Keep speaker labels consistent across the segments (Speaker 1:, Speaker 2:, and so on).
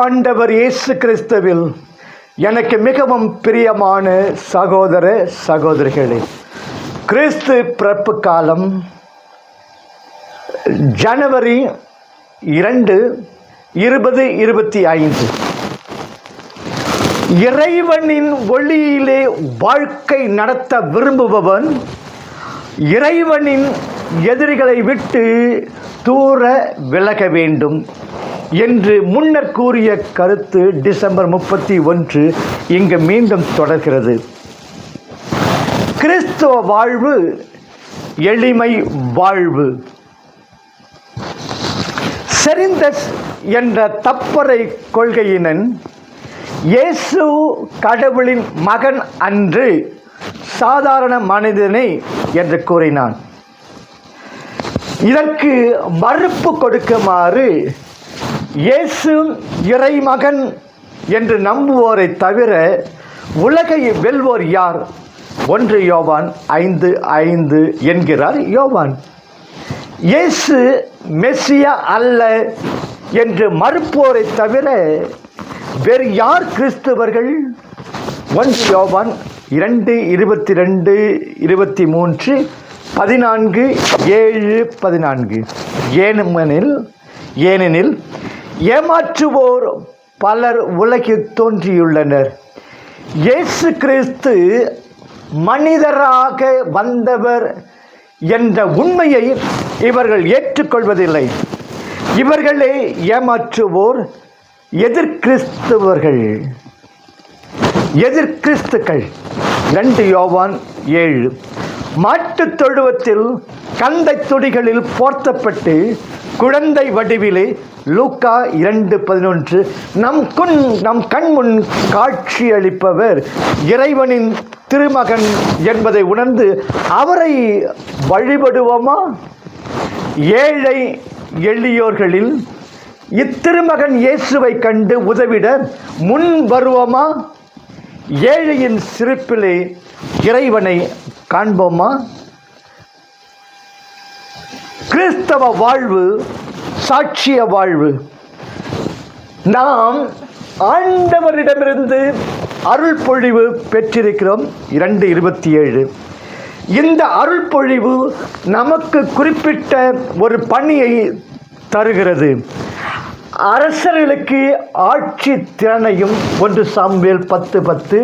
Speaker 1: ஆண்டவர் இயேசு கிறிஸ்துவில் எனக்கு மிகவும் பிரியமான சகோதர சகோதரிகளே, கிறிஸ்து பிறப்பு காலம் ஜனவரி 2, 2025. இறைவனின் ஒளியிலே வாழ்க்கை நடத்த விரும்புபவன் இறைவனின் எதிரிகளை விட்டு தூர விலக வேண்டும் என்று முன்னர் கூறிய கருத்து டிசம்பர் 31 இங்கு மீண்டும் தொடர்கிறது. கிறிஸ்துவ வாழ்வு எளிமை வாழ்வு. செரிந்தஸ் என்ற தப்பறை கொள்கையினன் இயேசு கடவுளின் மகன் அன்று, சாதாரண மனிதனே என்று கூறினான். இதற்கு மறுப்பு கொடுக்குமாறு இயேசு இறைமகன் என்று நம்புவோரை தவிர உலகை வெல்வோர் யார்? 1 யோவான் 5:5 என்கிறார் யோவான். இயேசு மெசியா அல்ல என்று மறுப்போரை தவிர வேறு யார் கிறிஸ்தவர்கள்? 1 யோவான் 2:22, 23, 14, 7, 14. ஏனெனில் ஏமாற்றுவோர் பலர் உலகில் தோன்றியுள்ளனர். இயேசு கிறிஸ்து மனிதராக வந்தவர் என்ற உண்மையை இவர்கள் ஏற்றுக்கொள்வதில்லை. இவர்களே ஏமாற்றுவோர், எதிர்கிறிஸ்துக்கள். 2 யோவான் 7. மாட்டுத் தொழுவத்தில் கந்தை துடிகளில் போர்த்தப்பட்டு குழந்தை வடிவிலே லூக்கா 2:11 நம் கண்முன் காட்சி அளிப்பவர் இறைவனின் திருமகன் என்பதை உணர்ந்து அவரை வழிபடுவோமா? ஏழை எளியோர்களில் இத்திருமகன் இயேசுவை கண்டு உதவிட முன் வருவோமா? ஏழையின் சிரிப்பிலே இறைவனை காண்போமா? கிறிஸ்தவ வாழ்வு சாட்சிய வாழ்வு. நாம் ஆண்டவரிடமிருந்து அருள் பொழிவு பெற்றிருக்கிறோம். 2:27. இந்த அருள் பொழிவு நமக்கு குறிப்பிட்ட ஒரு பணியை தருகிறது. அரசர்களுக்கு ஆட்சி திறனையும் 1 சாமுவேல் 10:10,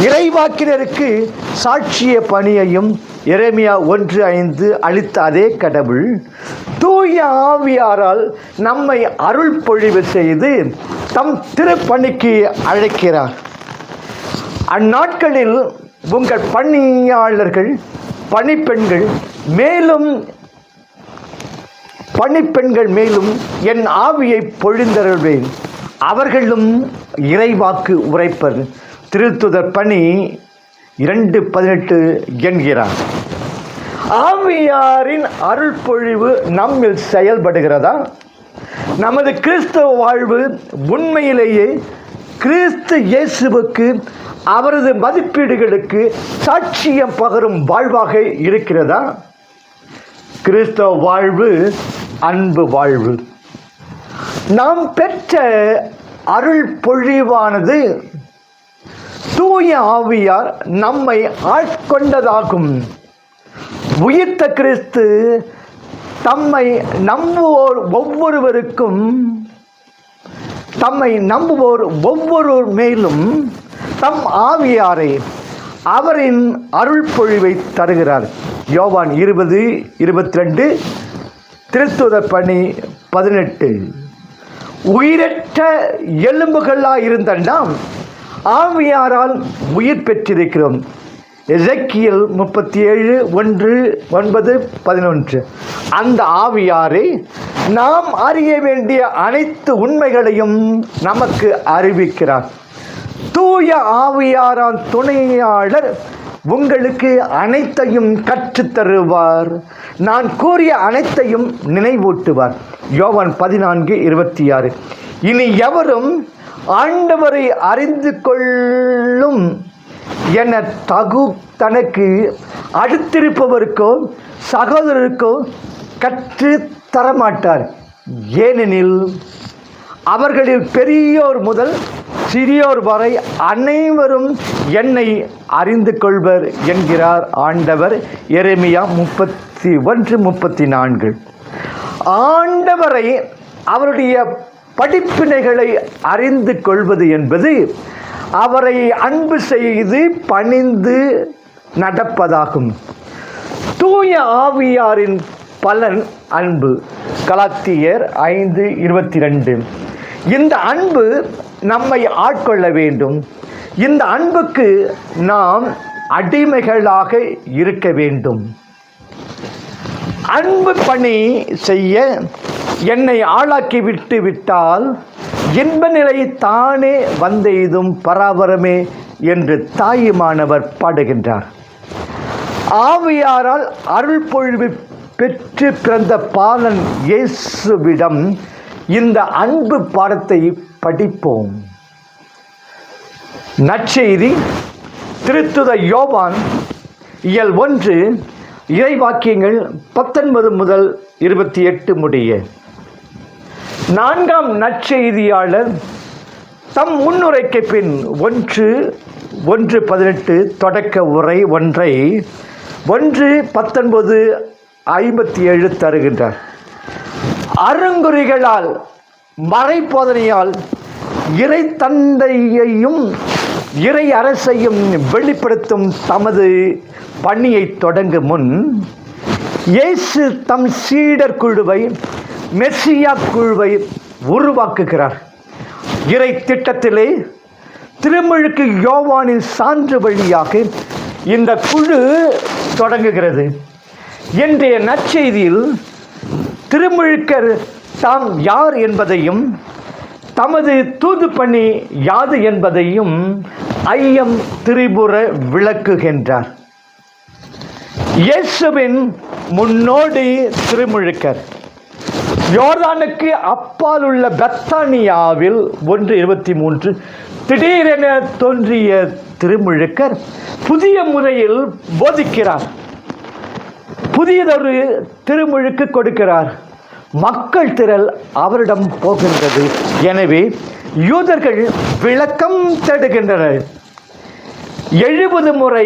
Speaker 1: இறைவாக்கினருக்கு சாட்சிய பணியையும் எரேமியா 1:5 அளித்த அதே கடவுள் தூய ஆவியாரால் நம்மை அருள் பொழிவு செய்து தம் திருப்பணிக்கு அழைக்கிறார். அந்நாட்களில் உங்கள் பணியாளர்கள், பணிப்பெண்கள் மேலும் என் ஆவியை பொழிந்தருள்வேன், அவர்களும் இறைவாக்கு உரைப்பர். திருத்துதர் பணி 2:18 என்கிறார். ஆவியாரின் அருள் பொழிவு நம்மில் செயல்படுகிறதா? நமது கிறிஸ்தவ வாழ்வு உண்மையிலேயே கிறிஸ்து இயேசுவுக்கு, அவரது மதிப்பீடுகளுக்கு சாட்சியம் பகரும் வாழ்வாக இருக்கிறதா? கிறிஸ்தவ வாழ்வு அன்பு வாழ்வு. நாம் பெற்ற அருள் பொழிவானது தூய ஆவியார் நம்மை ஆட்கொண்டதாகும். உயிர்த்த கிறிஸ்து தம்மை நம்புவோர் ஒவ்வொருவர் மேலும் தம் ஆவியாரை, அவரின் அருள் பொழிவை தருகிறார். யோவான் 20:22, திருத்துதர் பணி 18. உயிரற்ற எலும்புகளாயிருந்த நாம் ஆவியாரால் உயிர் பெற்றிருக்கிறோம். எசேக்கியேல் 37:1-9-11. அந்த ஆவியாரை நாம் அறிய வேண்டிய அனைத்து உண்மைகளையும் நமக்கு அறிவிக்கிறார். தூய ஆவியாரான் துணையாளர் உங்களுக்கு அனைத்தையும் கற்றுத்தருவார், நான் கூறிய அனைத்தையும் நினைவூட்டுவார். யோவான் 14:26. இனி எவரும் ஆண்டவரை அறிந்து கொள்ளும் என தனக்கு அடுத்திருப்பவருக்கோ சகோதரருக்கோ கற்று தரமாட்டார். ஏனெனில் அவர்களில் பெரியோர் முதல் சிறியோர் வரை அனைவரும் என்னை அறிந்து கொள்வர் என்கிறார் ஆண்டவர். எரேமியா 31:34. ஆண்டவரை அவருடைய படிப்பினைகளை அறிந்து கொள்வது என்பது அவரை அன்பு செய்து பணிந்து நடப்பதாகும். தூய ஆவியாரின் பலன் அன்பு. கலாத்தியர் 5:22. இந்த அன்பு நம்மை ஆட்கொள்ள வேண்டும். இந்த அன்புக்கு நாம் அடிமைகளாக இருக்க வேண்டும். அன்பு பணி செய்ய என்னை ஆளாக்கி விட்டால் இன்ப நிலை தானே வந்தெய்தும் பராபரமே என்று தாயுமானவர் பாடுகின்றார். ஆவியாரால் அருள் பொழிவு பெற்று பிறந்த பாலன் இயேசுவிடம் இந்த அன்பு பாடத்தை படிப்போம். நற்செய்தி திருத்துத யோவான் இயல் 1 இறைவாக்கியங்கள் 19 முதல் 28 முடிய. 4ஆம் நற்செய்தியாளர் தம் முன்னுரைக்கு பின் 1:18 தொடக்க உரை ஒன்றை 1:19-57 தருகின்றார். அருங்குறிகளால் மறைபோதனையால் இறை தந்தையையும் இறை அரசையும் வெளிப்படுத்தும் தமது பணியை தொடங்கும் முன் இயேசு தம் சீடர் குழுவை மெசியா குழுவை உருவாக்குகிறார். இறை திட்டத்திலே திருமுழுக்கு யோவானின் சான்று வழியாக இந்த குழு தொடங்குகிறது. இன்றைய நற்செய்தியில் திருமுழுக்கர் தாம் யார் என்பதையும் தமது தூது பணி யாது என்பதையும் ஐயம் திரிபுர விளக்குகின்றார். இயேசுவின் முன்னோடி திருமுழுக்கர். யோர்தானுக்கு அப்பால் உள்ள பெத்தானியாவில் 1:23 திடீரென தோன்றிய திருமுழுக்கர் புதிய முறையில் போதிக்கிறார். புதியதொரு திருமுழுக்கு கொடுக்கிறார். மக்கள் திரள் அவரிடம் போகின்றது. எனவே யூதர்கள் விளக்கம் தேடுகின்றனர். 70 முறை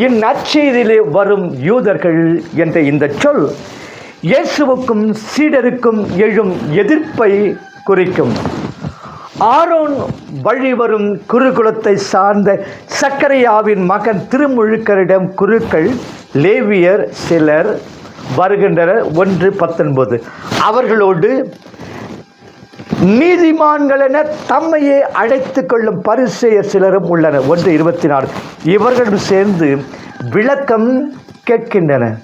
Speaker 1: இந்நற்செய்தியிலே வரும் யூதர்கள் என்ற இந்த சொல் இயேசுவுக்கும் சீடருக்கும் எழும் எதிர்ப்பை குறிக்கும். ஆரோன் வழி வரும் குருகுலத்தை சார்ந்த சக்கரையாவின் மகன் திருமுழுக்கரிடம் குருக்கள் லேவியர் சிலர் வருகின்றனர். 1:19 அவர்களோடு நீதிமான்கள் என தம்மையே அழைத்துக் கொள்ளும் பரிசேயர் சிலரும் உள்ளனர். 1:24 இவர்களும் சேர்ந்து விளக்கம் கேட்கின்றனர்.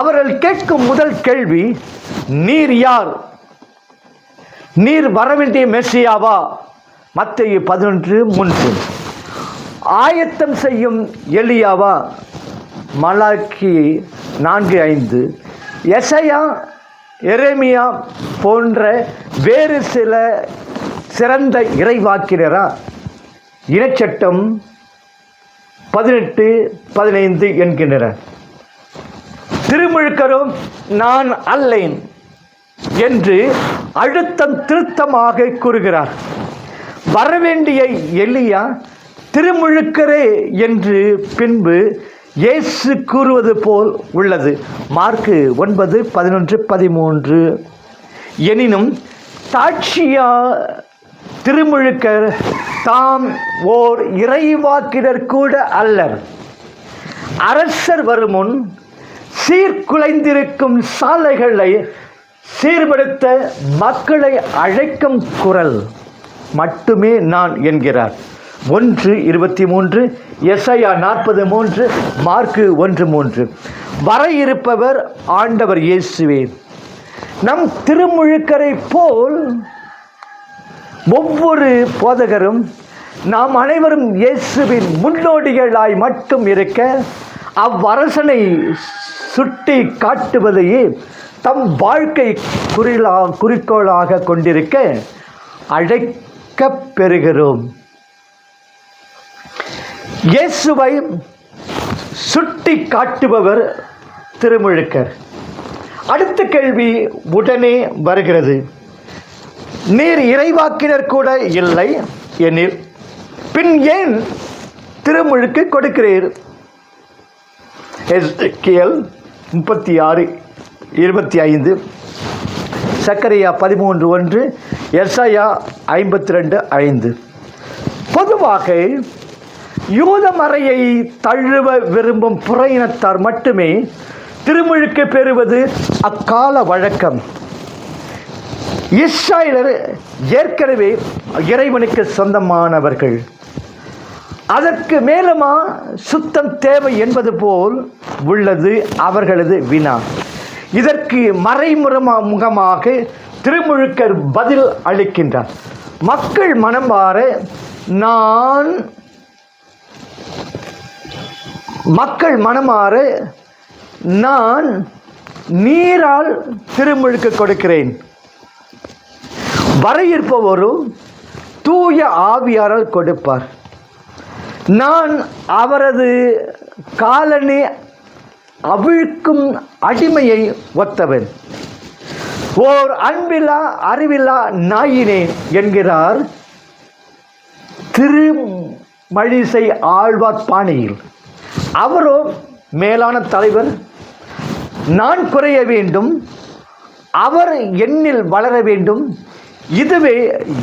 Speaker 1: அவர்கள் கேட்கும் முதல் கேள்வி, நீர் யார்? நீர் வரவேண்டிய மெசியாவா? மத்தேயு 11:3 ஆயத்தம் செய்யும் எலியாவா? மலாக்கி 4:5 எசையா எரேமியா போன்ற வேறு சில சிறந்த இறைவாக்கினரா? இனச்சட்டம் 18:15 என்கின்றனர். திருமுழுக்கரும் நான் அல்லேன் என்று அழுத்தம் திருத்தமாக கூறுகிறார். வரவேண்டிய எலியா திருமுழுக்கரே என்று பின்பு இயேசு கூறுவது போல் உள்ளது. மார்க்கு 9:11-13 எனினும் தாட்சியா திருமுழுக்கர் தாம் ஓர் இறைவாக்கினர் கூட அல்லர். அரசர் வருமுன் சீர்குலைந்திருக்கும் சாலைகளை சீர்படுத்த மக்களை அழைக்கும் குரல் மட்டுமே நான் என்கிறார். 1:23 எசையா 40:3 மார்க்கு 1:3 வர இருப்பவர் ஆண்டவர் இயேசுவே. நம் திருமுழுக்கரை போல் ஒவ்வொரு போதகரும் நாம் அனைவரும் இயேசுவின் முன்னோடிகளாய் மட்டும் இருக்க, அவ்வரசனை சுட்டி காட்டுவதையே தம் வாழ்க்கை குறிக்கோளாக கொண்டிருக்க அழைக்கப் பெறுகிறோம். இயேசுவை சுட்டி காட்டுபவர் திருமுழுக்கர். அடுத்த கேள்வி உடனே வருகிறது. நீர் இறைவாக்கினர் கூட இல்லை எனில் பின் ஏன் திருமுழுக்கு கொடுக்கிறீர்? எசேக்கியேல் 36:25, சக்கரியா 13:1, எசாயா 52:5. பொதுவாக யூத மறையை தழுவ விரும்பும் புற இனத்தார் மட்டுமே திருமுழுக்கு பெறுவது அக்கால வழக்கம். இஸ்ராயலர் ஏற்கனவே இறைவனுக்கு சொந்தமானவர்கள். அதற்கு மேலுமா சுத்தம் தேவை என்பது போல் உள்ளது அவர்களது வினா. இதற்கு மறைமுகமாக திருமுழுக்கர் பதில் அளிக்கின்றார். மக்கள் மனம் மாற நான் நீரால் திருமுழுக்கு கொடுக்கிறேன். வர இருப்பவரும் தூய ஆவியாரால் கொடுப்பார். நான் அவரது காலனி அவிழ்க்கும் அடிமையை ஒத்தவன், ஓர் அன்பில்லா அறிவில்லா நாயினே என்கிறார் திருமழிசை ஆழ்வார் பாணியில். அவரோ மேலான தலைவர். நான் குறைய வேண்டும், அவர் என்னில் வளர வேண்டும், இதுவே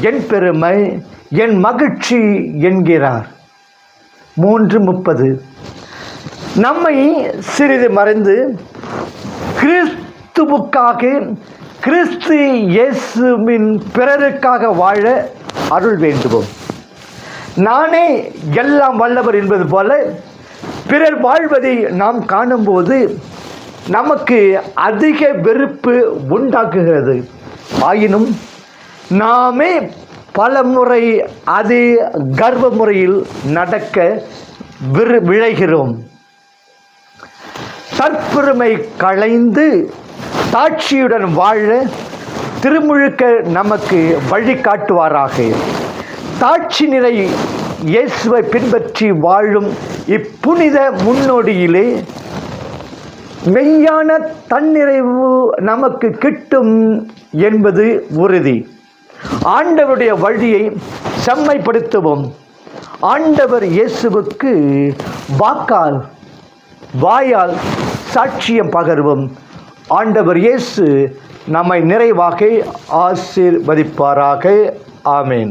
Speaker 1: என் பெருமை, என் மகிழ்ச்சி என்கிறார். 3:30. நம்மை சிறிது மறைந்து கிறிஸ்துவுக்காக, கிறிஸ்து இயேசுவின் பிறருக்காக வாழ அருள் வேண்டுவோம். நானே எல்லாம் வல்லவர் என்பது போல பிறர் வாழ்வதை நாம் காணும்போது நமக்கு அதிக வெறுப்பு உண்டாக்குகிறது. ஆயினும் நாமே பல முறை அது கர்வ முறையில் நடக்க விழைகிறோம். தற்பெருமை களைந்து தாட்சியுடன் வாழ திருமுழுக்க நமக்கு வழிகாட்டுவாராக. தாட்சி நிலை இயேசுவை பின்பற்றி வாழும் இப்புனித முன்னோடியிலே மெய்யான தன்னிறைவு நமக்கு கிட்டும் என்பது உறுதி. ஆண்டவருடைய வழியை செம்மைப்படுத்துவோம். ஆண்டவர் இயேசுவுக்கு வாயால் சாட்சியம் பகர்வோம். ஆண்டவர் இயேசு நம்மை நிறைவாக ஆசீர்வதிப்பாராக. ஆமேன்.